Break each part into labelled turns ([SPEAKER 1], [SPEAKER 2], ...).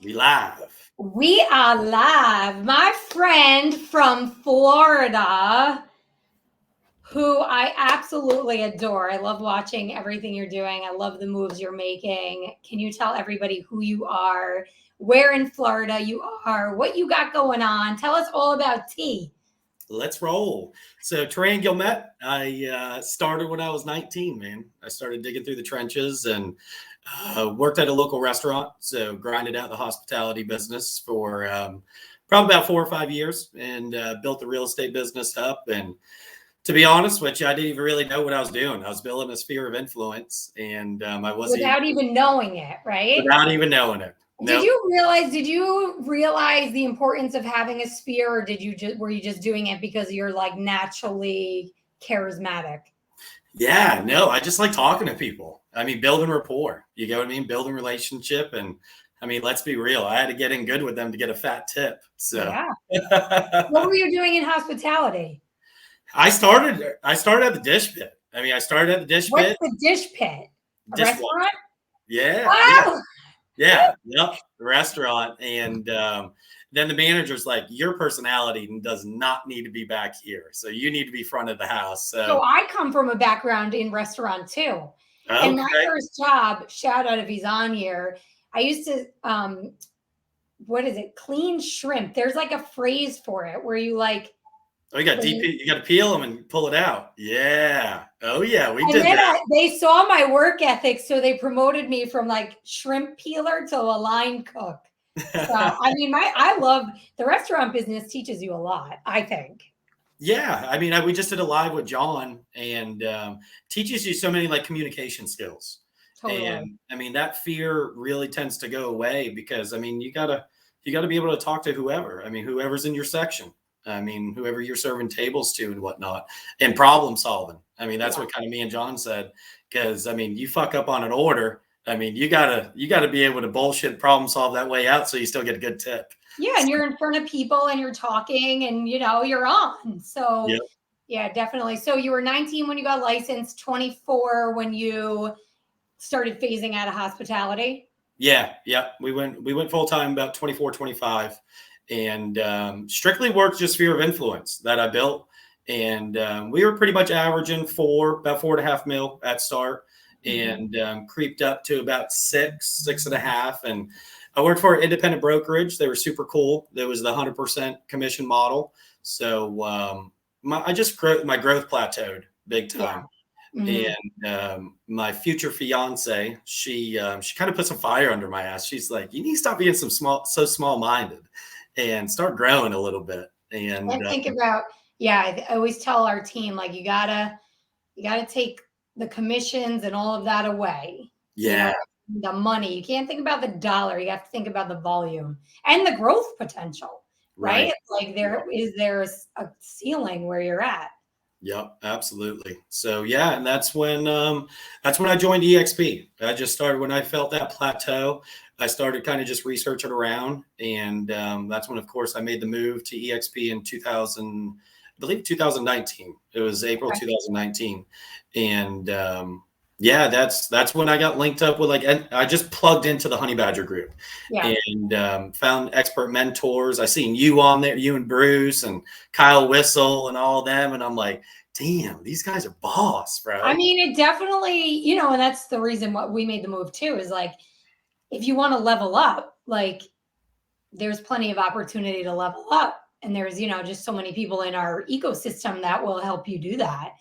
[SPEAKER 1] We live.
[SPEAKER 2] We are live. My friend from Florida, who I absolutely adore. I love watching everything you're doing. I love the moves you're making. Can you tell everybody who you are, where in Florida you are, what you got going on? Tell us all about T.
[SPEAKER 1] Let's roll. So, Teran Gilmette, I started when I was 19, man. I started digging through the trenches and worked at a local restaurant. So, grinded out the hospitality business for probably about 4 or 5 years and built the real estate business up. And to be honest with you, I didn't even really know what I was doing. I was building a sphere of influence and I wasn't
[SPEAKER 2] Without even knowing it, right?
[SPEAKER 1] without even knowing it.
[SPEAKER 2] Did
[SPEAKER 1] Nope.
[SPEAKER 2] you realize the importance of having a sphere, or were you just doing it because you're like naturally charismatic?
[SPEAKER 1] Yeah, no, I just like talking to people. I mean, building rapport. You know what I mean? Building relationship. And I mean, let's be real. I had to get in good with them to get a fat tip. So
[SPEAKER 2] Yeah. What were you doing in hospitality?
[SPEAKER 1] I started at the dish pit. I mean, I started at the dish
[SPEAKER 2] What's
[SPEAKER 1] pit.
[SPEAKER 2] the dish pit? A
[SPEAKER 1] Dishwasher.
[SPEAKER 2] restaurant?
[SPEAKER 1] Yeah, yeah,
[SPEAKER 2] Wow.
[SPEAKER 1] yeah. Yep. The restaurant. And then the manager's like, your personality does not need to be back here. So you need to be front of the house.
[SPEAKER 2] So I come from a background in restaurant too. And my
[SPEAKER 1] Okay.
[SPEAKER 2] first job, shout out if he's on here, I used to what is it? Clean shrimp. There's like a phrase for it where you like
[SPEAKER 1] Oh, you got DP. You got to peel them and pull it out. Yeah. Oh, yeah. We
[SPEAKER 2] and
[SPEAKER 1] did
[SPEAKER 2] then
[SPEAKER 1] that.
[SPEAKER 2] they saw my work ethic, so they promoted me from like shrimp peeler to a line cook. So I mean, I love the restaurant business. Teaches you a lot, I think.
[SPEAKER 1] Yeah. I mean, we just did a live with John and teaches you so many like communication skills.
[SPEAKER 2] Totally.
[SPEAKER 1] And I mean, that fear really tends to go away because I mean, you gotta be able to talk to whoever. I mean, whoever's in your section. I mean, whoever you're serving tables to and whatnot, and problem solving. I mean, that's
[SPEAKER 2] Yeah.
[SPEAKER 1] what kind of me and John said. Because I mean, you fuck up on an order. I mean, you gotta be able to bullshit problem solve that way out, so you still get a good tip.
[SPEAKER 2] Yeah, and you're in front of people and you're talking and you're on. So
[SPEAKER 1] Yep.
[SPEAKER 2] yeah, definitely. So you were 19 when you got licensed, 24 when you started phasing out of hospitality.
[SPEAKER 1] Yeah, yeah. We went full time about 24, 25, and strictly worked just sphere of influence that I built. And we were pretty much averaging about 4.5 mil at start,
[SPEAKER 2] Mhm.
[SPEAKER 1] and creeped up to about 6.5. And I worked for an independent brokerage. They were super cool. There was the 100% commission model. So my growth plateaued big
[SPEAKER 2] Yeah.
[SPEAKER 1] time.
[SPEAKER 2] Mhm.
[SPEAKER 1] And my future fiance, she kind of put some fire under my ass. She's like, "You need to stop being so small minded, and start growing a little bit." And
[SPEAKER 2] And think about, yeah, I always tell our team, like, you gotta take the commissions and all of that away. You know,
[SPEAKER 1] yeah,
[SPEAKER 2] the money. You can't think about the dollar. You have to think about the volume and the growth potential, right?
[SPEAKER 1] right.
[SPEAKER 2] It's like
[SPEAKER 1] Yep,
[SPEAKER 2] there a ceiling where you're at.
[SPEAKER 1] yep, absolutely. So yeah, and that's when I joined EXP. I just started when I felt that plateau. I started kind of just researching around, and that's when, of course, I made the move to EXP in 2000, I believe 2019. It was April
[SPEAKER 2] Okay.
[SPEAKER 1] 2019, and yeah, that's when I got linked up with and I just plugged into the Honey Badger group
[SPEAKER 2] Yeah.
[SPEAKER 1] and found expert mentors. I seen you on there, you and Bruce and Kyle Whistle and all of them, and I'm like, damn, these guys are boss,
[SPEAKER 2] I
[SPEAKER 1] bro.
[SPEAKER 2] mean, it definitely, and that's the reason what we made the move too, is like if you want to level up, like there's plenty of opportunity to level up. And there's, just so many people in our ecosystem that will help you do that.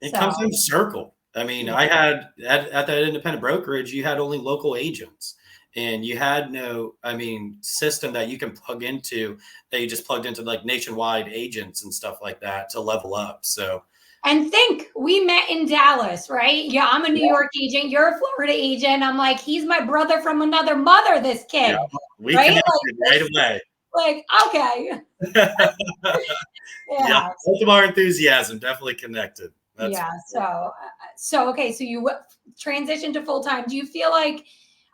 [SPEAKER 1] It comes
[SPEAKER 2] So
[SPEAKER 1] in a circle. I mean,
[SPEAKER 2] yeah.
[SPEAKER 1] I had at that independent brokerage, you had only local agents, and you had no, I mean, system that you can plug into that you just plugged into like nationwide agents and stuff like that to level up. So
[SPEAKER 2] And think we met in Dallas, right? Yeah, I'm a New
[SPEAKER 1] yeah,
[SPEAKER 2] York agent. You're a Florida agent. I'm like, he's my brother from another mother, this
[SPEAKER 1] yeah,
[SPEAKER 2] kid,
[SPEAKER 1] we
[SPEAKER 2] right?
[SPEAKER 1] connected right away.
[SPEAKER 2] Like, okay.
[SPEAKER 1] Yeah,
[SPEAKER 2] Yeah.
[SPEAKER 1] both of our enthusiasm definitely connected. That's for
[SPEAKER 2] Yeah.
[SPEAKER 1] sure.
[SPEAKER 2] So okay. So you transition to full time. Do you feel like,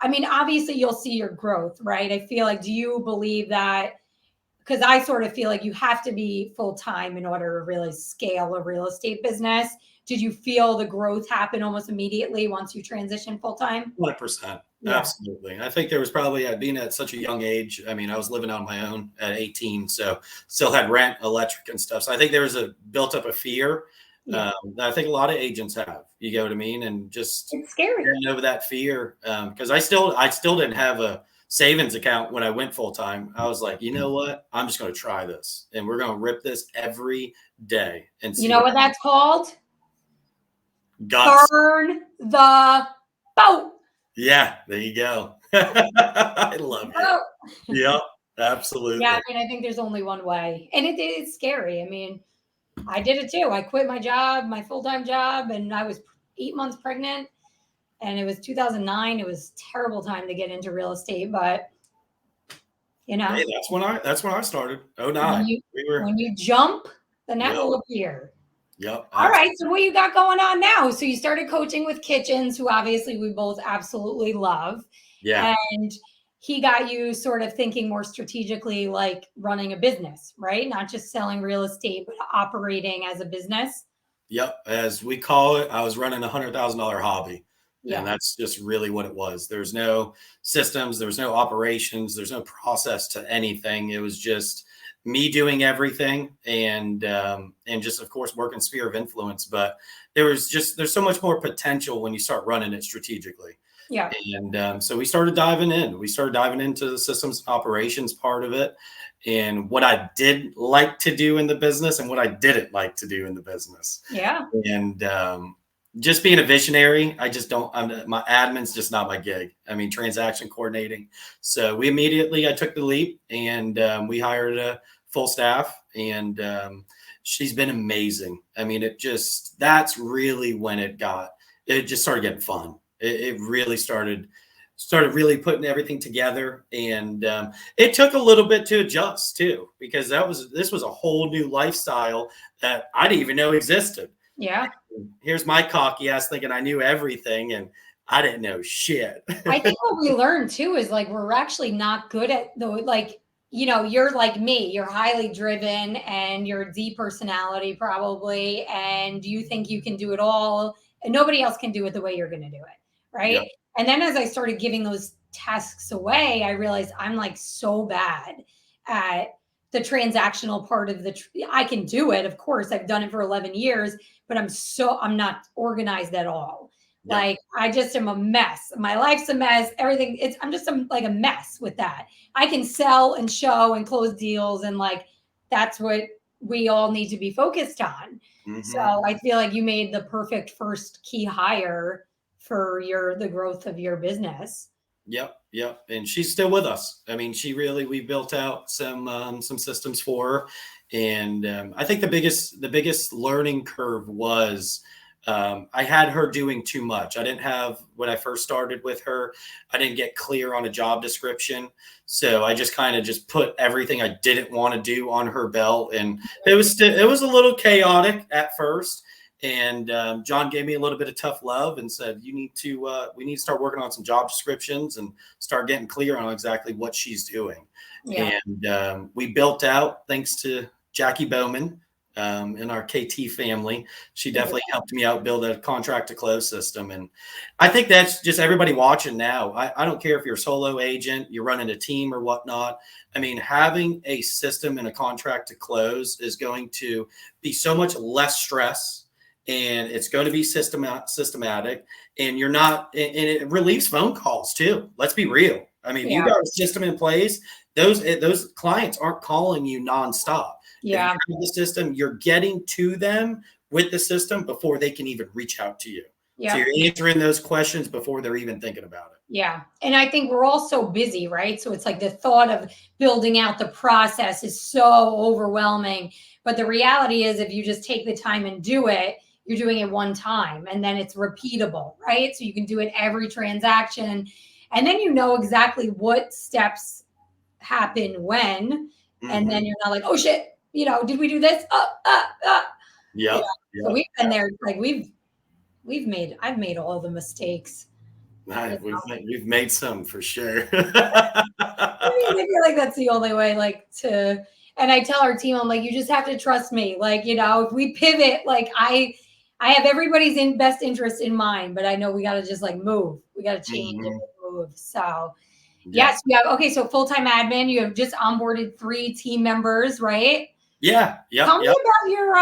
[SPEAKER 2] I mean, obviously you'll see your growth, right? I feel like, do you believe that? Because I sort of feel like you have to be full time in order to really scale a real estate business. Did you feel the growth happen almost immediately once you transition full time?
[SPEAKER 1] 100%.
[SPEAKER 2] Yeah.
[SPEAKER 1] Absolutely. I think there was probably being at such a young age. I mean, I was living on my own at 18, so still had rent, electric, and stuff. So I think there was a built up a fear
[SPEAKER 2] Yeah.
[SPEAKER 1] that I think a lot of agents have. You get what I mean? And just
[SPEAKER 2] It's scary.
[SPEAKER 1] getting over that fear because I still didn't have a savings account when I went full time. I was like, you know what? I'm just going to try this, and we're going to rip this every day and see.
[SPEAKER 2] You know what that's called?
[SPEAKER 1] Guts.
[SPEAKER 2] Burn the boat.
[SPEAKER 1] Yeah, there you go. I love it. Yep, absolutely.
[SPEAKER 2] Yeah, I mean, I think there's only one way, and it's scary. I mean, I did it too. I quit my job, my full-time job, and I was 8 months pregnant, and it was 2009. It was a terrible time to get into real estate, but you know,
[SPEAKER 1] Hey, that's when I started. Oh
[SPEAKER 2] when
[SPEAKER 1] nine.
[SPEAKER 2] when you jump, the net
[SPEAKER 1] Yep.
[SPEAKER 2] will appear.
[SPEAKER 1] Yep.
[SPEAKER 2] All right. So what you got going on now? So you started coaching with Kitchens, who obviously we both absolutely love.
[SPEAKER 1] Yeah.
[SPEAKER 2] And he got you sort of thinking more strategically, like running a business, right? Not just selling real estate, but operating as a business.
[SPEAKER 1] Yep. As we call it, I was running $100,000 hobby.
[SPEAKER 2] Yeah.
[SPEAKER 1] And that's just really what it was. There's no systems, there was no operations, there's no process to anything. It was just me doing everything and just of course working sphere of influence. But there's so much more potential when you start running it strategically.
[SPEAKER 2] Yeah.
[SPEAKER 1] And so we started diving in. We started diving into the systems operations part of it and what I did like to do in the business and what I didn't like to do in the business.
[SPEAKER 2] Yeah.
[SPEAKER 1] And just being a visionary, I just don't, my admin's just not my gig. I mean, transaction coordinating. So I took the leap and we hired a full staff and she's been amazing. I mean, that's really when it just started getting fun. It really started really putting everything together. And it took a little bit to adjust too, because this was a whole new lifestyle that I didn't even know existed.
[SPEAKER 2] Yeah.
[SPEAKER 1] Here's my cocky ass thinking I knew everything and I didn't know shit.
[SPEAKER 2] I think what we learned too is like we're actually not good at you're like me, you're highly driven and you're a D personality probably, and you think you can do it all and nobody else can do it the way you're going to do it. Right.
[SPEAKER 1] Yep.
[SPEAKER 2] And then as I started giving those tasks away, I realized I'm like so bad at the transactional part of I can do it. Of course, I've done it for 11 years, but I'm not organized at all.
[SPEAKER 1] Yep.
[SPEAKER 2] Like I just am a mess. My life's a mess. Everything I'm just like a mess with that. I can sell and show and close deals. And like, that's what we all need to be focused on. Mm-hmm. So I feel like you made the perfect first key hire for the growth of your business.
[SPEAKER 1] Yep. And she's still with us. I mean, we built out some systems for her. And I think the biggest learning curve was I had her doing too much. When I first started with her, I didn't get clear on a job description. So I just kind of put everything I didn't want to do on her belt. And it was a little chaotic at first. And John gave me a little bit of tough love and said, we need to start working on some job descriptions and start getting clear on exactly what she's doing. Yeah. And we built out, thanks to Jackie Bowman in our KT family. She definitely helped me out build a contract to close system. And I think that's just everybody watching now. I don't care if you're a solo agent, you're running a team or whatnot. I mean, having a system and a contract to close is going to be so much less stress. And it's going to be systematic, and and it relieves phone calls too. Let's be real. I mean, you got a system in place. Those clients aren't calling you nonstop.
[SPEAKER 2] Yeah.
[SPEAKER 1] If you have the system, you're getting to them with the system before they can even reach out to you. Yeah. So you're answering those questions before they're even thinking about it.
[SPEAKER 2] Yeah. And I think we're all so busy, right? So it's like the thought of building out the process is so overwhelming. But the reality is if you just take the time and do it, you're doing it one time and then it's repeatable, right? So you can do it every transaction and then you know exactly what steps happen when, and then you're not like, oh shit, did we do this?
[SPEAKER 1] Yeah.
[SPEAKER 2] So we've been there, like I've made all the mistakes.
[SPEAKER 1] We've made some for sure.
[SPEAKER 2] I feel like that's the only way, and I tell our team, I'm like, you just have to trust me. Like, if we pivot, like I have everybody's best interest in mind, but I know we got to just move. We got to change and move. So yes, you have, okay. So full-time admin, you have just onboarded 3 team members, right?
[SPEAKER 1] Yeah.
[SPEAKER 2] Tell me about your,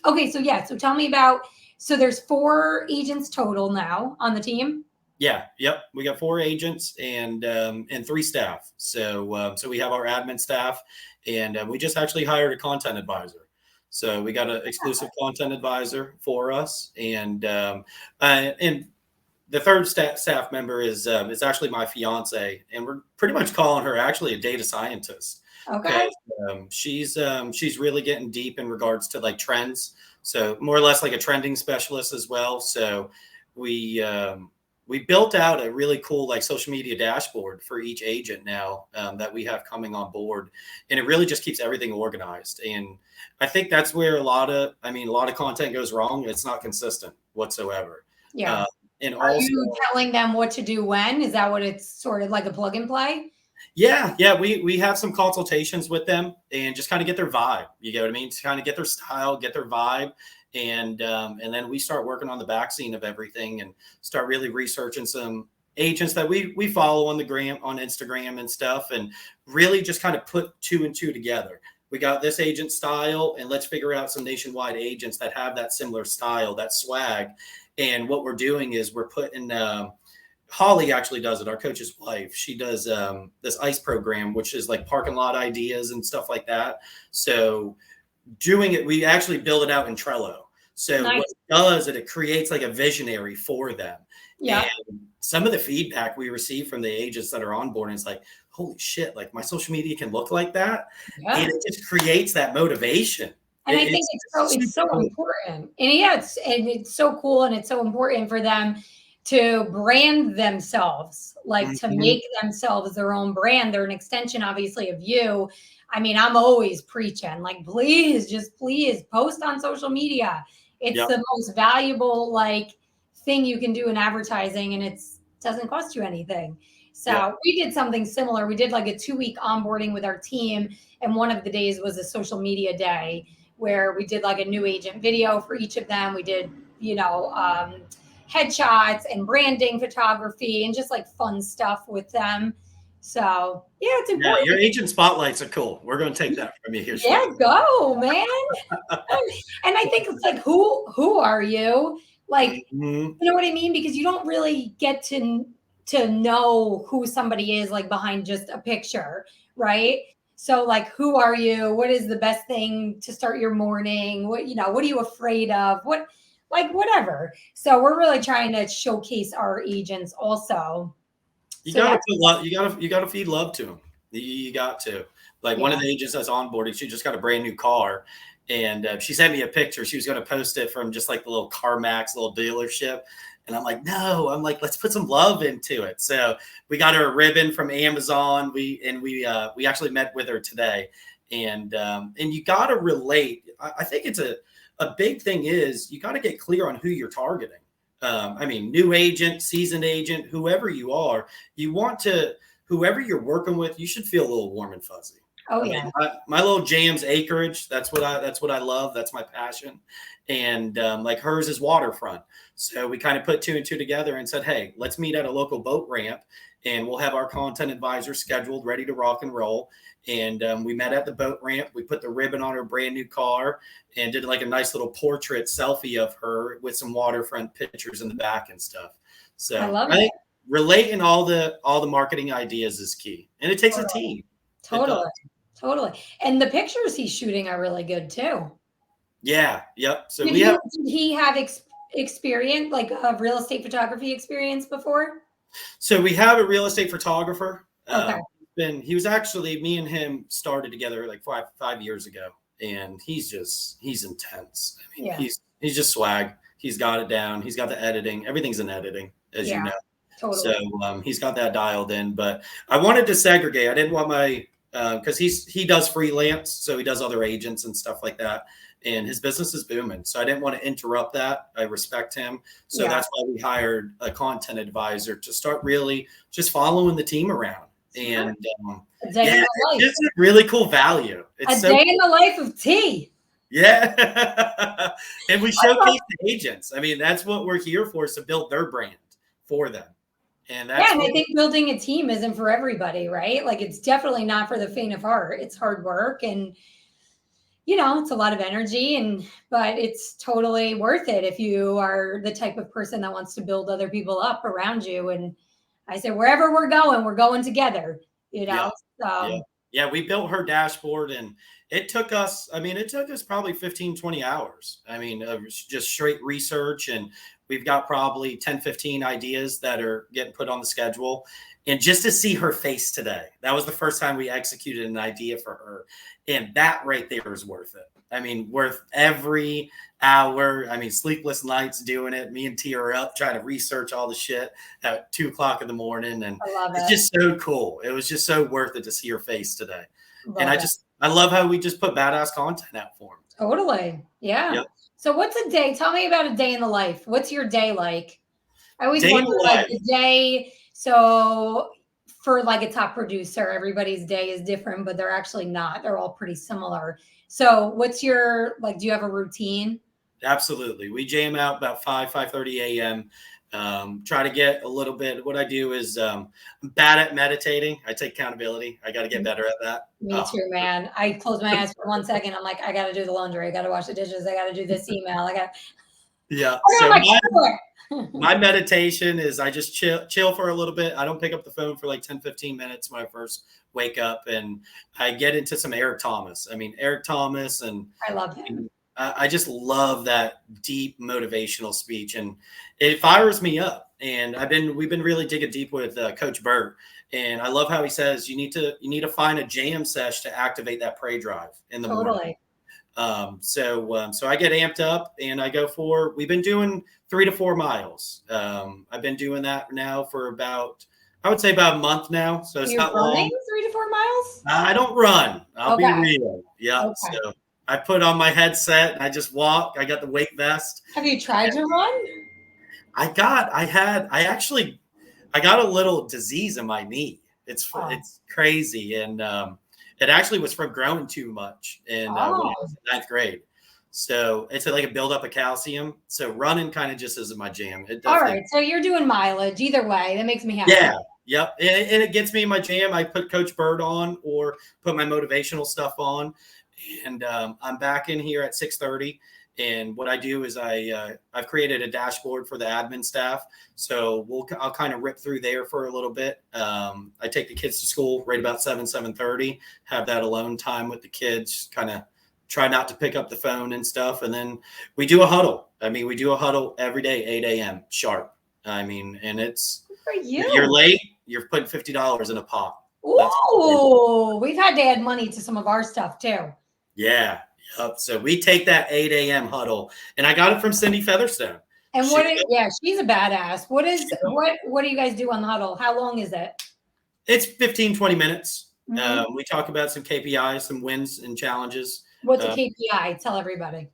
[SPEAKER 2] okay. So yeah. So tell me about, so there's 4 agents total now on the team.
[SPEAKER 1] Yeah. Yep. We got 4 agents and 3 staff. So we have our admin staff, and we just actually hired a content advisor. So we got an exclusive content advisor for us, and the third staff member is actually my fiance, and we're pretty much calling her actually a data scientist.
[SPEAKER 2] Okay.
[SPEAKER 1] She's really getting deep in regards to like trends. So more or less like a trending specialist as well. So we built out a really cool like social media dashboard for each agent now that we have coming on board, and it really just keeps everything organized. And I think that's where a lot of content goes wrong. It's not consistent whatsoever.
[SPEAKER 2] Yeah.
[SPEAKER 1] And
[SPEAKER 2] Are
[SPEAKER 1] also,
[SPEAKER 2] you telling them what to do when? Is that what it's sort of like a plug and play?
[SPEAKER 1] yeah, we have some consultations with them and just kind of get their vibe. You get what I mean? To kind of get their style, get their vibe, and then we start working on the back scene of everything and start really researching some agents that we follow on the gram, on Instagram and stuff, and really just kind of put 2 and 2 together. We got this agent style, and let's figure out some nationwide agents that have that similar style, that swag. And what we're doing is we're putting Holly actually does it. Our coach's wife, she does this ICE program, which is like parking lot ideas and stuff like that. So doing it, we actually build it out in Trello. So
[SPEAKER 2] Nice.
[SPEAKER 1] what it does is it creates like a visionary for them.
[SPEAKER 2] Yeah.
[SPEAKER 1] And some of the feedback we receive from the agents that are on board is like, holy shit, like my social media can look like that.
[SPEAKER 2] Yeah.
[SPEAKER 1] And it just creates that motivation.
[SPEAKER 2] And I think it's so important. And yeah, it's so cool, and it's so important for them to brand themselves, like to make themselves their own brand. They're an extension, obviously, of you. I mean, I'm always preaching, like, please post on social media. It's the most valuable like thing you can do in advertising, and it doesn't cost you anything. So we did something similar. We did like a 2-week onboarding with our team, and one of the days was a social media day where we did like a new agent video for each of them. We did, headshots and branding photography and just like fun stuff with them. So yeah, it's important.
[SPEAKER 1] Yeah, your agent spotlights are cool. We're going to take that from you here.
[SPEAKER 2] Yeah, go, man. And I think it's like, who are you? Like, you know what I mean? Because you don't really get to know who somebody is like behind just a picture, right? So like, who are you? What is the best thing to start your morning? What are you afraid of? Whatever. So we're really trying to showcase our agents also.
[SPEAKER 1] You gotta feed love to them. You got to. Like one of the agents that's onboarding, she just got a brand new car, and she sent me a picture. She was going to post it from just like the little CarMax little dealership. And I'm like, no, let's put some love into it. So we got her a ribbon from Amazon. We actually met with her today, and you got to relate. I think it's a big thing is you got to get clear on who you're targeting. New agent, seasoned agent, whoever you are, whoever you're working with, you should feel a little warm and fuzzy.
[SPEAKER 2] Oh yeah.
[SPEAKER 1] My little jam's Acreage. That's what I love. That's my passion. And like hers is waterfront. So we kind of put 2 and 2 together and said, hey, let's meet at a local boat ramp, and we'll have our content advisor scheduled, ready to rock and roll. And we met at the boat ramp. We put the ribbon on her brand new car and did like a nice little portrait selfie of her with some waterfront pictures in the back and stuff. So I think relating all the marketing ideas is key, and it takes a team.
[SPEAKER 2] Totally. And the pictures he's shooting are really good too.
[SPEAKER 1] Yeah. Yep. So
[SPEAKER 2] did he have experience, like a real estate photography experience before?
[SPEAKER 1] So we have a real estate photographer.
[SPEAKER 2] Okay.
[SPEAKER 1] He was actually, me and him started together like five years ago, and he's intense. I mean, he's just swag. He's got it down. He's got the editing. Everything's in editing, as you know.
[SPEAKER 2] Totally.
[SPEAKER 1] So he's got that dialed in. But I wanted to segregate. I didn't want my because he does freelance, so he does other agents and stuff like that, and his business is booming. So I didn't want to interrupt that. I respect him, so that's why we hired a content advisor to start really just following the team around. And it's a really cool value. It's
[SPEAKER 2] a day in the life of T.
[SPEAKER 1] Yeah. And we showcase the agents. I mean, that's what we're here for, is to build their brand for them. And
[SPEAKER 2] Yeah,
[SPEAKER 1] that's
[SPEAKER 2] and I
[SPEAKER 1] what,
[SPEAKER 2] think building a team isn't for everybody, right? Like it's definitely not for the faint of heart. It's hard work and it's a lot of energy but it's totally worth it if you are the type of person that wants to build other people up around you. And I said, wherever we're going together,
[SPEAKER 1] yeah, yeah.
[SPEAKER 2] So
[SPEAKER 1] Yeah, we built her dashboard and it took us probably 15, 20 hours. I mean, just straight research. And we've got probably 10, 15 ideas that are getting put on the schedule. And just to see her face today, that was the first time we executed an idea for her. And that right there is worth it. I mean, worth every hour. I mean, sleepless nights doing it. Me and T are up trying to research all the shit at 2 o'clock in the morning. And
[SPEAKER 2] I love
[SPEAKER 1] it's
[SPEAKER 2] it.
[SPEAKER 1] just so cool. It was just so worth it to see her face today. And
[SPEAKER 2] Love it.
[SPEAKER 1] I love how we just put badass content out for them.
[SPEAKER 2] Totally. Yeah.
[SPEAKER 1] Yep.
[SPEAKER 2] So what's a day? Tell me about a day in the life. What's your day like? I always
[SPEAKER 1] Day in
[SPEAKER 2] wonder, like
[SPEAKER 1] life.
[SPEAKER 2] the day. So for like a top producer, everybody's day is different, but they're actually not. They're all pretty similar. So what's your, like, do you have a routine?
[SPEAKER 1] Absolutely. We jam out about 5:30 a.m. Try to get a little bit. What I do is I'm bad at meditating. I take accountability. I got to get better at that.
[SPEAKER 2] Me too, man. I close my eyes for 1 second. I'm like, I got to do the laundry. I got to wash the dishes. I got to do this email.
[SPEAKER 1] Yeah.
[SPEAKER 2] Oh,
[SPEAKER 1] So
[SPEAKER 2] my
[SPEAKER 1] my meditation is I just chill for a little bit. I don't pick up the phone for like 10, 15 minutes when I first wake up, and I get into some Eric Thomas. I mean, Eric Thomas, and
[SPEAKER 2] I love him.
[SPEAKER 1] I just love that deep motivational speech, and it fires me up. And we've been really digging deep with Coach Burt, and I love how he says you need to find a jam sesh to activate that prey drive in the morning. So I get amped up and I go for. We've been doing 3 to 4 miles. I've been doing that now for I would say about a month now. So it's not
[SPEAKER 2] running
[SPEAKER 1] long.
[SPEAKER 2] 3 to 4 miles?
[SPEAKER 1] I don't run. I'll be
[SPEAKER 2] Okay.
[SPEAKER 1] real. Yeah.
[SPEAKER 2] Okay.
[SPEAKER 1] So I put on my headset and I just walk. I got the weight vest.
[SPEAKER 2] Have you tried to run?
[SPEAKER 1] I got a little disease in my knee. It's crazy. And it actually was from growing too much when I was in 9th grade. So it's like a buildup of calcium. So running kind of just isn't my jam.
[SPEAKER 2] All right. So you're doing mileage. Either way, that makes me happy.
[SPEAKER 1] Yeah. Yep. And it gets me in my jam. I put Coach Bird on or put my motivational stuff on. And I'm back in here at 6:30. And what I do is I've created a dashboard for the admin staff. So I'll kind of rip through there for a little bit. I take the kids to school right about 7:30, have that alone time with the kids, kind of try not to pick up the phone and stuff. And then we do a huddle. I mean, we do a huddle every day, 8 a.m. sharp. I mean, and it's,
[SPEAKER 2] for you.
[SPEAKER 1] If you're late, you're putting $50 in a pot.
[SPEAKER 2] Ooh, we've had to add money to some of our stuff too.
[SPEAKER 1] Yeah. Yep. So we take that 8 a.m. huddle, and I got it from Cindy Featherstone.
[SPEAKER 2] And she's a badass. What do you guys do on the huddle? How long is it?
[SPEAKER 1] It's 15, 20 minutes.
[SPEAKER 2] Mm-hmm.
[SPEAKER 1] We talk about some KPIs, some wins and challenges.
[SPEAKER 2] What's a KPI? Tell everybody.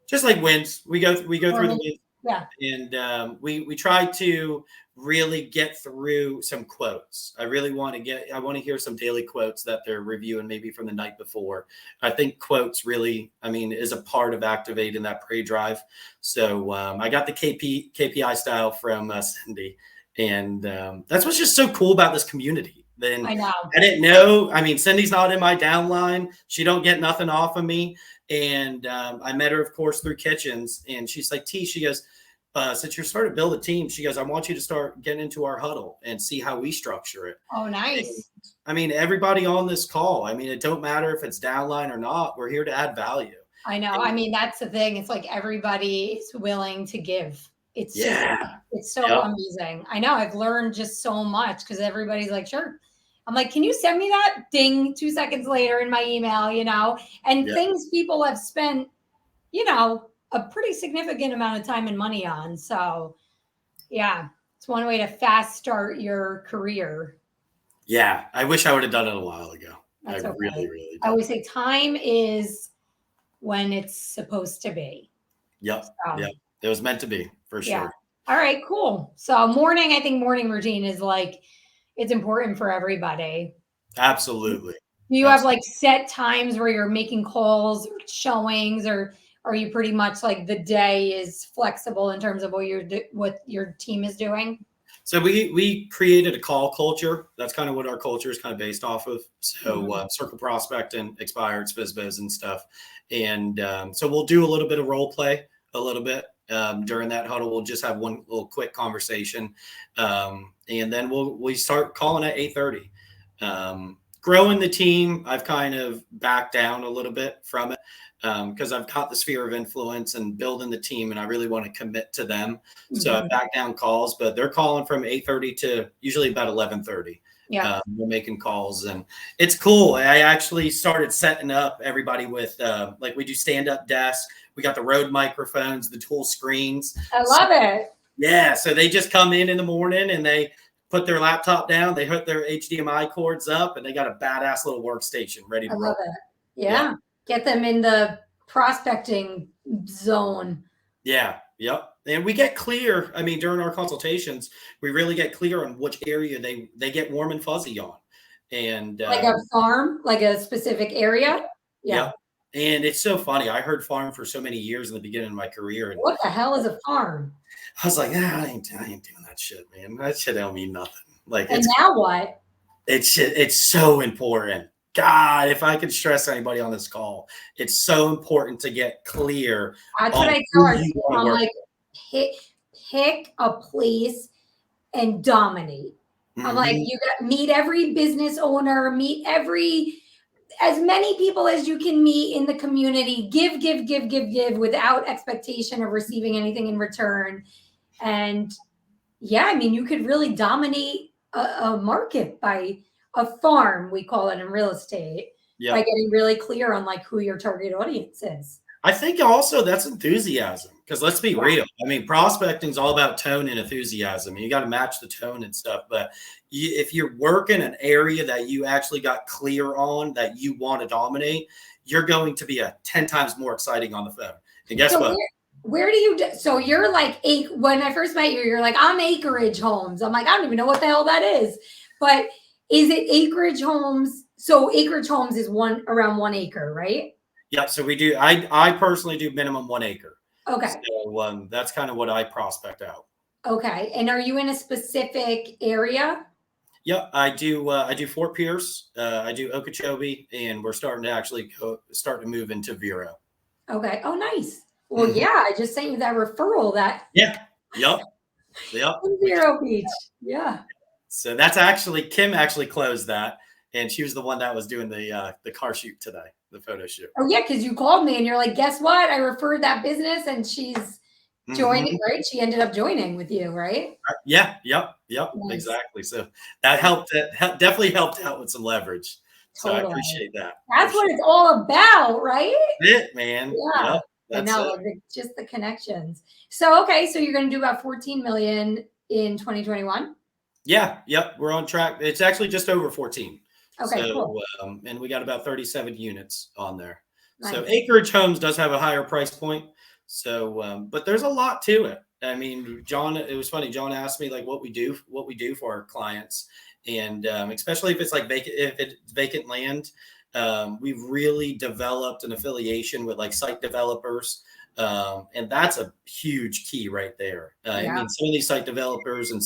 [SPEAKER 1] Just like wins. We go through the wins.
[SPEAKER 2] Yeah.
[SPEAKER 1] And we try to really get through some quotes. I want to hear some daily quotes that they're reviewing maybe from the night before. I think quotes really, is a part of activating that prey drive. So I got the KPI style from Cindy. And that's what's just so cool about this community. Then
[SPEAKER 2] I know.
[SPEAKER 1] I didn't know. Cindy's not in my downline. She don't get nothing off of me. And I met her, of course, through Kitchens. And she's like, T, she goes, since you're starting to build a team, she goes, I want you to start getting into our huddle and see how we structure it.
[SPEAKER 2] Oh, nice.
[SPEAKER 1] And, everybody on this call, it don't matter if it's downline or not. We're here to add value.
[SPEAKER 2] I know. That's the thing. It's like everybody is willing to give. It's so amazing. I know. I've learned just so much because everybody's like, sure. I'm like, can you send me that? Ding, 2 seconds later in my email, and things people have spent, a pretty significant amount of time and money on. So yeah, it's one way to fast start your career.
[SPEAKER 1] Yeah. I wish I would have done it a while ago.
[SPEAKER 2] That's okay.
[SPEAKER 1] Really
[SPEAKER 2] I always say time is when it's supposed to be.
[SPEAKER 1] Yep. Yep. It was meant to be for sure.
[SPEAKER 2] Yeah. All right, cool. So I think morning routine is like, it's important for everybody.
[SPEAKER 1] Absolutely.
[SPEAKER 2] Do you have like set times where you're making calls or showings, or are you pretty much like the day is flexible in terms of what your team is doing?
[SPEAKER 1] So we created a call culture. That's kind of what our culture is kind of based off of. So circle prospecting, expired, SPSBOs and stuff. And so we'll do a little bit of role play, a little bit during that huddle. We'll just have one little quick conversation, and then we start calling at 8:30. Growing the team, I've kind of backed down a little bit from it because I've got the sphere of influence and building the team, and I really want to commit to them. So I back down calls, but they're calling from 8:30 to usually about 11:30.
[SPEAKER 2] Yeah.
[SPEAKER 1] We're making calls, and it's cool. I actually started setting up everybody with like we do stand-up desks. We got the Rode microphones, the dual screens.
[SPEAKER 2] I love it.
[SPEAKER 1] Yeah, so they just come in the morning and they put their laptop down, they hook their HDMI cords up, and they got a badass little workstation ready to roll.
[SPEAKER 2] I love it. Yeah. Get them in the prospecting zone.
[SPEAKER 1] Yeah. Yep. And we get clear. I mean, during our consultations, we really get clear on which area they get warm and fuzzy on. And
[SPEAKER 2] like a farm, like a specific area. Yeah.
[SPEAKER 1] And it's so funny. I heard farm for so many years in the beginning of my career. And
[SPEAKER 2] what the hell is a farm?
[SPEAKER 1] I was like, I ain't doing that shit, man. That shit don't mean nothing. Like,
[SPEAKER 2] and now what?
[SPEAKER 1] It's so important. God, if I could stress anybody on this call, it's so important to get clear.
[SPEAKER 2] That's what I tell our people. I'm like, pick a place and dominate. I'm like, you got meet every business owner, meet as many people as you can meet in the community. Give without expectation of receiving anything in return. And yeah, I mean, you could really dominate a market by a farm, we call it in real estate, by getting really clear on like who your target audience is.
[SPEAKER 1] I think also that's enthusiasm, because let's be real. I mean, prospecting is all about tone and enthusiasm. You got to match the tone and stuff. But if you're working an area that you actually got clear on that you want to dominate, you're going to be 10 times more exciting on the phone. And guess what?
[SPEAKER 2] Where do you so you're like, when I first met you, you're like, I'm Acreage Homes. I'm like, I don't even know what the hell that is. But is it Acreage Homes? So Acreage Homes is around 1 acre, right?
[SPEAKER 1] Yeah. So we do. I personally do minimum 1 acre.
[SPEAKER 2] Okay.
[SPEAKER 1] So that's kind of what I prospect out.
[SPEAKER 2] Okay. And are you in a specific area?
[SPEAKER 1] Yeah, I do. I do Fort Pierce. I do Okeechobee, and we're starting to actually start to move into Vero.
[SPEAKER 2] Okay. Oh, nice. Well, yeah, I just sent you that referral.
[SPEAKER 1] Yep.
[SPEAKER 2] Vero Beach. Yeah.
[SPEAKER 1] So that's Kim actually closed that, and she was the one that was doing the car shoot today, the photo shoot.
[SPEAKER 2] Oh yeah, because you called me and you're like, guess what? I referred that business, and she's joining. Right? She ended up joining with you, right?
[SPEAKER 1] Yeah. Yep. Nice. Exactly. So that helped. Definitely helped out with some leverage. So I appreciate that.
[SPEAKER 2] That's what it's all about, right?
[SPEAKER 1] It, man.
[SPEAKER 2] Yeah.
[SPEAKER 1] Yep.
[SPEAKER 2] I know, just the connections. So, okay. So you're going to do about 14 million in 2021?
[SPEAKER 1] Yeah. Yep. We're on track. It's actually just over 14.
[SPEAKER 2] Okay,
[SPEAKER 1] so,
[SPEAKER 2] cool.
[SPEAKER 1] And we got about 37 units on there.
[SPEAKER 2] Nice.
[SPEAKER 1] So Acreage Homes does have a higher price point. So, but there's a lot to it. I mean, John, it was funny. John asked me like what we do for our clients. And especially if it's like vacant land, we've really developed an affiliation with like site developers. And that's a huge key right there. I mean, some of these site developers and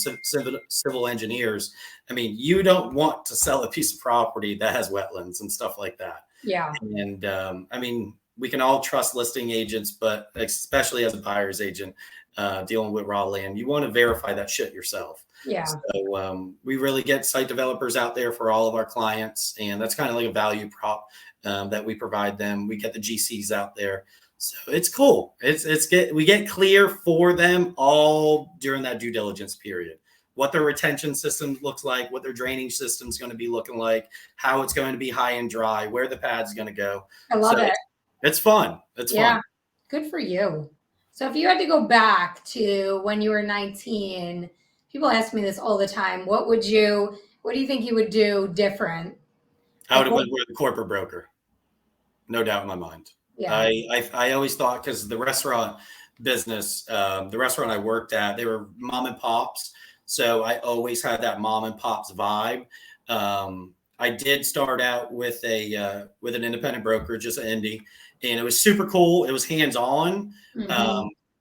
[SPEAKER 1] civil engineers, I mean, you don't want to sell a piece of property that has wetlands and stuff like that.
[SPEAKER 2] Yeah.
[SPEAKER 1] And I mean, we can all trust listing agents, but especially as a buyer's agent dealing with raw land, you want to verify that shit yourself.
[SPEAKER 2] Yeah.
[SPEAKER 1] So we really get site developers out there for all of our clients, and that's kind of like a value prop that we provide them. We get the GCs out there. So it's cool. We get clear for them all during that due diligence period. What their retention system looks like, what their drainage system is going to be looking like, how it's going to be high and dry, where the pad's going to go.
[SPEAKER 2] I love it.
[SPEAKER 1] It's fun. It's fun.
[SPEAKER 2] Good for you. So if you had to go back to when you were 19, people ask me this all the time. What do you think you would do different?
[SPEAKER 1] I would have been with a corporate broker. No doubt in my mind. Yeah. I always thought, because the restaurant business, the restaurant I worked at, they were mom and pops. So I always had that mom and pops vibe. I did start out with with an independent broker, just an indie, and it was super cool. It was hands-on.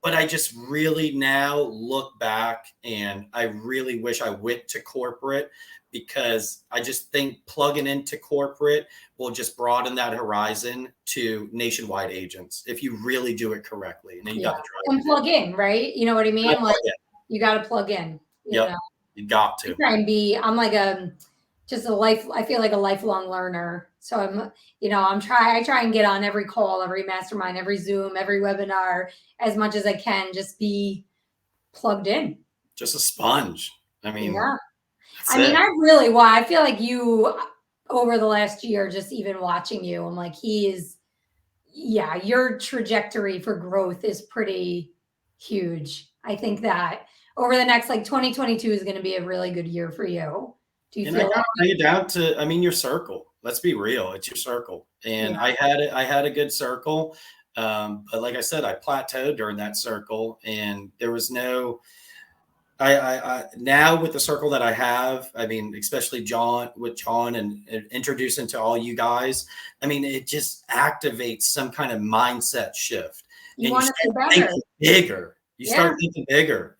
[SPEAKER 1] but I just really now look back and I really wish I went to corporate, because I just think plugging into corporate will just broaden that horizon to nationwide agents if you really do it correctly. And then you got the drive.
[SPEAKER 2] And plug in, right? You know what I mean? Like you got to plug in. You know?
[SPEAKER 1] You got to.
[SPEAKER 2] I try and be. I'm like just a life. I feel like a lifelong learner. So I try and get on every call, every mastermind, every Zoom, every webinar as much as I can. Just be plugged in.
[SPEAKER 1] Just a sponge. I mean,
[SPEAKER 2] yeah. I feel like you over the last year, just even watching you, I'm like, your trajectory for growth is pretty huge. I think that over the next 2022 is going to be a really good year for you. Do you feel
[SPEAKER 1] that? Bring it down to, your circle. Let's be real. It's your circle. And I had a good circle. But like I said, I plateaued during that circle, and there was no, I now with the circle that I have, especially John and introducing to all you guys, it just activates some kind of mindset shift.
[SPEAKER 2] You want to be better.
[SPEAKER 1] Bigger. You start thinking bigger.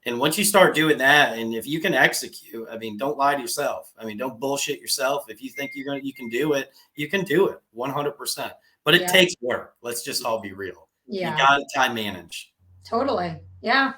[SPEAKER 1] And once you start doing that, and if you can execute, don't lie to yourself. Don't bullshit yourself. If you think you can do it, you can do it 100%. But it takes work. Let's just all be real.
[SPEAKER 2] Yeah.
[SPEAKER 1] You got to time manage.
[SPEAKER 2] Totally. Yeah.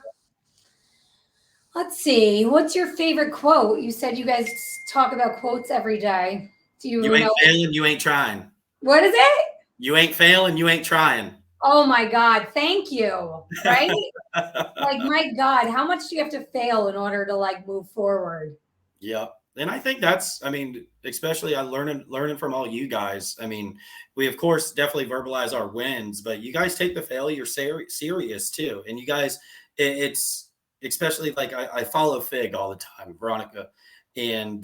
[SPEAKER 2] Let's see. What's your favorite quote? You said you guys talk about quotes every day.
[SPEAKER 1] You ain't failing, you ain't trying.
[SPEAKER 2] What is it?
[SPEAKER 1] You ain't failing, you ain't trying.
[SPEAKER 2] Oh my God. Thank you. Right? My God, how much do you have to fail in order to move forward?
[SPEAKER 1] Yeah. And I think that's, especially I learning from all you guys. We of course definitely verbalize our wins, but you guys take the failure serious too. And you guys, it's especially I follow Fig all the time, Veronica. And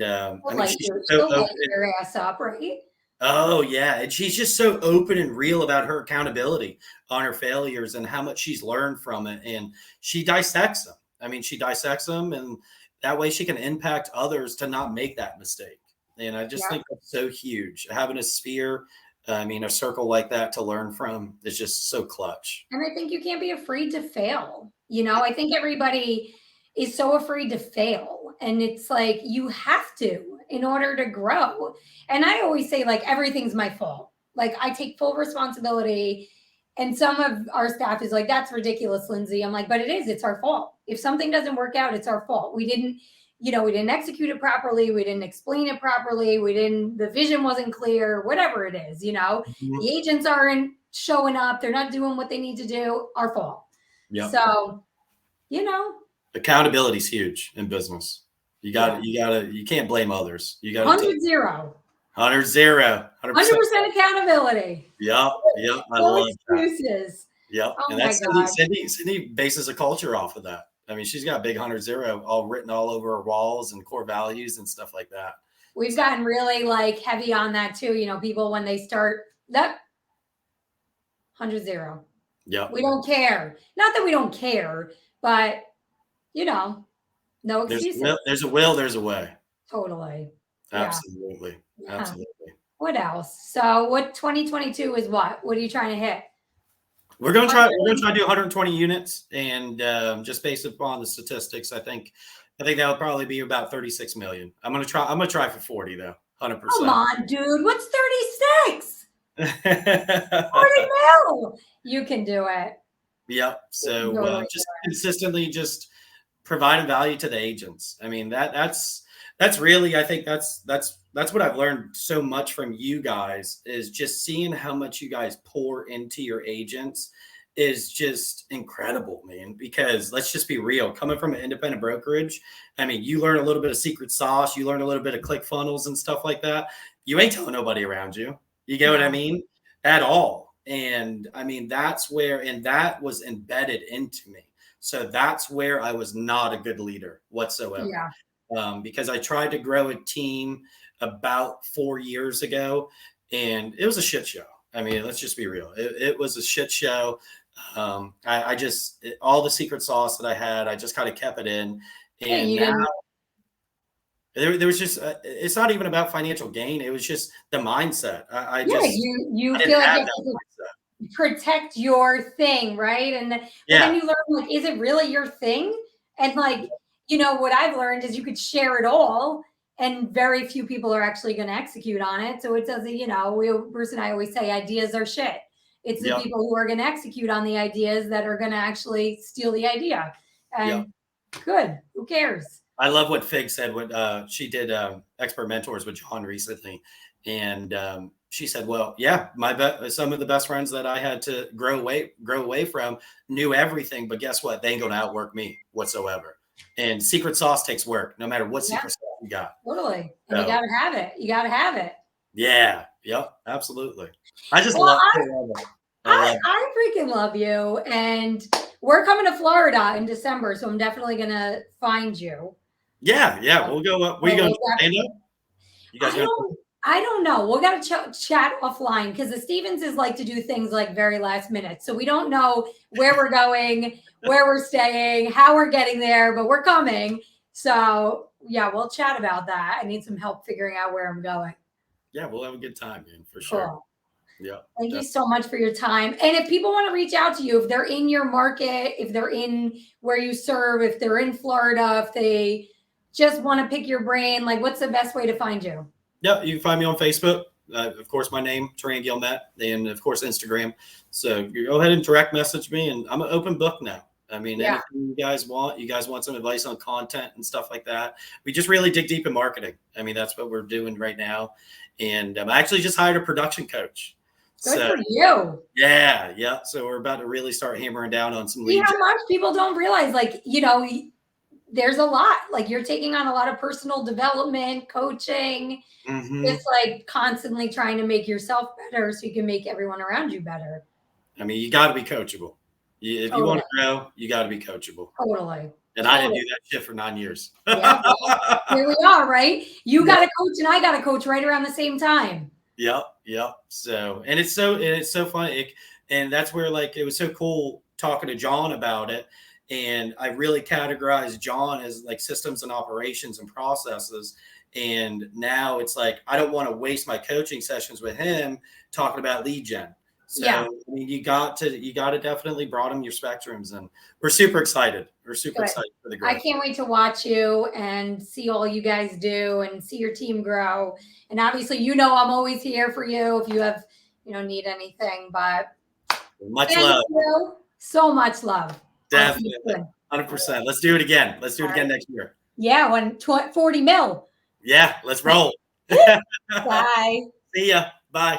[SPEAKER 2] she's so open. Your ass up, right?
[SPEAKER 1] Oh yeah. And she's just so open and real about her accountability on her failures and how much she's learned from it. And she dissects them. She dissects them, and that way she can impact others to not make that mistake. And I just think that's so huge. Having a sphere, a circle like that to learn from is just so clutch.
[SPEAKER 2] And I think you can't be afraid to fail. I think everybody is so afraid to fail. And it's you have to in order to grow. And I always say everything's my fault. I take full responsibility. And some of our staff is that's ridiculous, Lindsay. I'm but it is. It's our fault. If something doesn't work out, it's our fault. We didn't execute it properly. We didn't explain it properly. The vision wasn't clear, whatever it is,
[SPEAKER 1] Mm-hmm.
[SPEAKER 2] The agents aren't showing up. They're not doing what they need to do. Our fault.
[SPEAKER 1] Yeah.
[SPEAKER 2] So,
[SPEAKER 1] accountability is huge in business. You can't blame others. You got
[SPEAKER 2] 100-0.
[SPEAKER 1] 100-0.
[SPEAKER 2] 100% accountability.
[SPEAKER 1] Yep. I
[SPEAKER 2] no
[SPEAKER 1] love
[SPEAKER 2] excuses.
[SPEAKER 1] That. Yep.
[SPEAKER 2] Oh
[SPEAKER 1] and that's Cindy bases a culture off of that. She's got big 100-0 all written all over her walls and core values and stuff like that.
[SPEAKER 2] We've gotten really heavy on that too. People when they start that 100-0.
[SPEAKER 1] Yeah.
[SPEAKER 2] We don't care. Not that we don't care, but no excuses.
[SPEAKER 1] There's a will, there's a way.
[SPEAKER 2] Totally.
[SPEAKER 1] Absolutely.
[SPEAKER 2] Yeah.
[SPEAKER 1] Absolutely.
[SPEAKER 2] What else? So what 2022 is what? What are you trying to hit?
[SPEAKER 1] We're going to try to do 120 units, and just based upon the statistics, I think that would probably be about 36 million. I'm going to try for 40 though. 100%.
[SPEAKER 2] Come on, dude. What's 36? 40 mil. You can do it.
[SPEAKER 1] Yep. So just consistently just providing value to the agents. That's really, I think that's what I've learned so much from you guys, is just seeing how much you guys pour into your agents is just incredible, man. Because let's just be real, coming from an independent brokerage, you learn a little bit of secret sauce, you learn a little bit of click funnels and stuff like that. You ain't telling nobody around you. You get what I mean? At all. And that's where, and that was embedded into me. So that's where I was not a good leader whatsoever.
[SPEAKER 2] Yeah.
[SPEAKER 1] Because I tried to grow a team about 4 years ago, and it was a shit show. Let's just be real. It was a shit show. I just, all the secret sauce that I had, I just kind of kept it in. And now there was just, it's not even about financial gain. It was just the mindset.
[SPEAKER 2] You feel like protect your thing, right? And then, but then you learn, like, is it really your thing? And like, what I've learned is you could share it all, and very few people are actually going to execute on it. So it doesn't, Bruce and I always say ideas are shit. It's the
[SPEAKER 1] Yep.
[SPEAKER 2] people who are going to execute on the ideas that are going to actually steal the idea. And good, who cares?
[SPEAKER 1] I love what Fig said when she did expert mentors with John recently, and she said, "Well, yeah, some of the best friends that I had to grow away from knew everything, but guess what? They ain't gonna outwork me whatsoever. And secret sauce takes work, no matter what secret sauce you got.
[SPEAKER 2] Totally, and you gotta have it. You gotta have it.
[SPEAKER 1] Yeah, yep, absolutely. I just
[SPEAKER 2] Well,
[SPEAKER 1] love it.
[SPEAKER 2] I freaking love you, and we're coming to Florida in December, so I'm definitely gonna find you.
[SPEAKER 1] Yeah, we'll go up. We go to Orlando? You guys
[SPEAKER 2] I don't know. We're gonna chat offline because the Stevens like to do things like very last minute, so we don't know where we're going, where we're staying, how we're getting there, but we're coming. So yeah, we'll chat about that. I need some help figuring out where I'm going.
[SPEAKER 1] Yeah, we'll have a good time, man, for sure.
[SPEAKER 2] Cool.
[SPEAKER 1] Yeah.
[SPEAKER 2] Thank you so much for your time. And if people want to reach out to you, if they're in your market, if they're in where you serve, if they're in Florida, if they just want to pick your brain, like, what's the best way to find you?
[SPEAKER 1] Yeah, you can find me on Facebook. Of course, my name, Teran Gilmette, and of course, Instagram. So you go ahead and direct message me, and I'm an open book now. I mean, anything you guys want some advice on content and stuff like that. We just really dig deep in marketing. I mean, that's what we're doing right now. And I actually just hired a production coach.
[SPEAKER 2] Good for you.
[SPEAKER 1] Yeah. So we're about to really start hammering down on some leads.
[SPEAKER 2] How much people don't realize, like, there's a lot. Like, you're taking on a lot of personal development, coaching. It's like constantly trying to make yourself better so you can make everyone around you better.
[SPEAKER 1] I mean, you got to be coachable. If you want to grow, you got to be coachable.
[SPEAKER 2] Totally.
[SPEAKER 1] And I didn't do that shit for 9 years.
[SPEAKER 2] Yeah, well, here we are, right? You got a coach and I got a coach right around the same time.
[SPEAKER 1] Yep. So, and it's so fun. And that's where, like, it was so cool talking to John about it. And I really categorized John as like systems and operations and processes. And now it's like, I don't want to waste my coaching sessions with him talking about lead gen. So I mean, you got to definitely broaden your spectrums, and we're super excited. We're super excited for the growth.
[SPEAKER 2] I can't wait to watch you and see all you guys do and see your team grow. And obviously, I'm always here for you if you have, need anything. But
[SPEAKER 1] much love.
[SPEAKER 2] So much love.
[SPEAKER 1] Definitely, 100%. Let's do it again. Let's do it again next year.
[SPEAKER 2] Yeah, when 40 mil.
[SPEAKER 1] Yeah, let's roll.
[SPEAKER 2] Bye.
[SPEAKER 1] See ya. Bye.